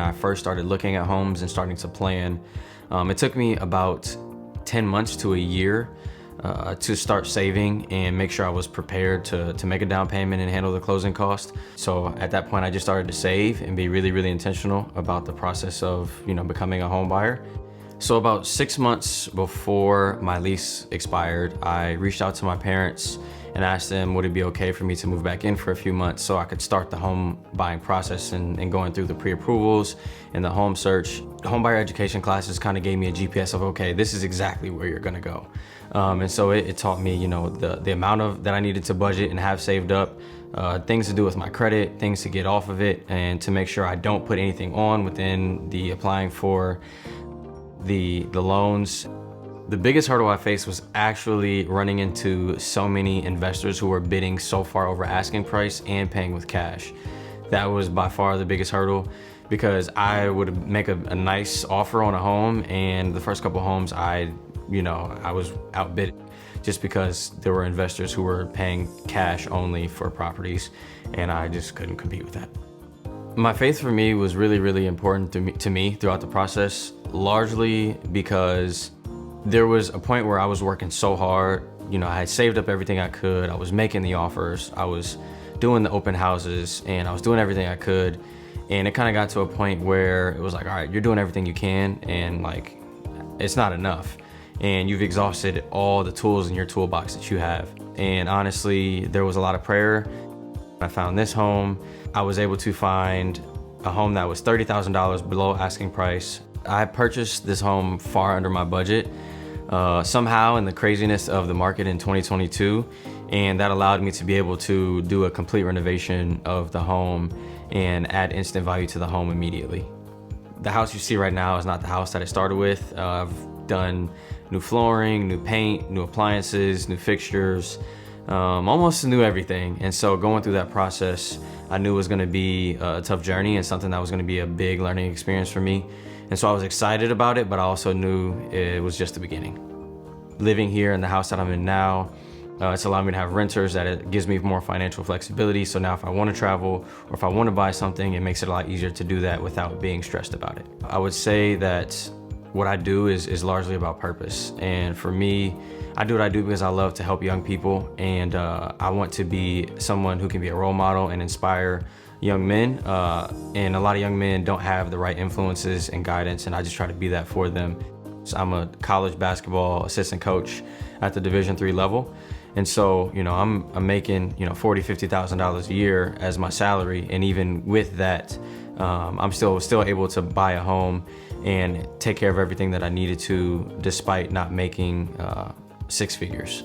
I first started looking at homes and starting to plan. It took me about 10 months to a year to start saving and make sure I was prepared to make a down payment and handle the closing cost. So at that point, I just started to save and be really, really intentional about the process of, becoming a home buyer. So about 6 months before my lease expired, I reached out to my parents and asked them, would it be okay for me to move back in for a few months so I could start the home buying process and going through the pre-approvals and the home search. The home buyer education classes kind of gave me a GPS of, okay, this is exactly where you're gonna go. And so it taught me, the amount that I needed to budget and have saved up, things to do with my credit, things to get off of it, and to make sure I don't put anything on within the applying for the loans. The biggest hurdle I faced was actually running into so many investors who were bidding so far over asking price and paying with cash. That was by far the biggest hurdle, because I would make a nice offer on a home, and the first couple homes I was outbid just because there were investors who were paying cash only for properties, and I just couldn't compete with that. My faith for me was really, really important to me throughout the process, largely because there was a point where I was working so hard. I had saved up everything I could. I was making the offers. I was doing the open houses, and I was doing everything I could. And it kind of got to a point where it was like, all right, you're doing everything you can, and it's not enough. And you've exhausted all the tools in your toolbox that you have. And honestly, there was a lot of prayer. I found this home. I was able to find a home that was $30,000 below asking price. I purchased this home far under my budget, somehow in the craziness of the market in 2022. And that allowed me to be able to do a complete renovation of the home and add instant value to the home immediately. The house you see right now is not the house that I started with. I've done new flooring, new paint, new appliances, new fixtures, almost new everything. And so going through that process, I knew it was gonna be a tough journey and something that was gonna be a big learning experience for me. And so I was excited about it, but I also knew it was just the beginning. Living here in the house that I'm in now, it's allowed me to have renters, that it gives me more financial flexibility. So now if I want to travel or if I want to buy something, it makes it a lot easier to do that without being stressed about it. I would say that what I do is largely about purpose. And for me, I do what I do because I love to help young people, and I want to be someone who can be a role model and inspire young men. And a lot of young men don't have the right influences and guidance, and I just try to be that for them. So I'm a college basketball assistant coach at the Division III level. And so, I'm making, $40,000, $50,000 a year as my salary. And even with that, I'm still able to buy a home and take care of everything that I needed to, despite not making six figures.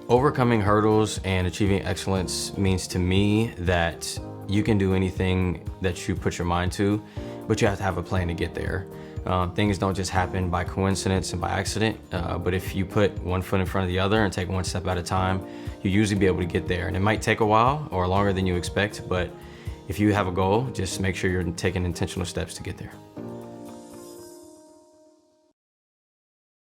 Overcoming hurdles and achieving excellence means to me that you can do anything that you put your mind to, but you have to have a plan to get there. Things don't just happen by coincidence and by accident, but if you put one foot in front of the other and take one step at a time, you usually be able to get there. And it might take a while or longer than you expect, but if you have a goal, just make sure you're taking intentional steps to get there.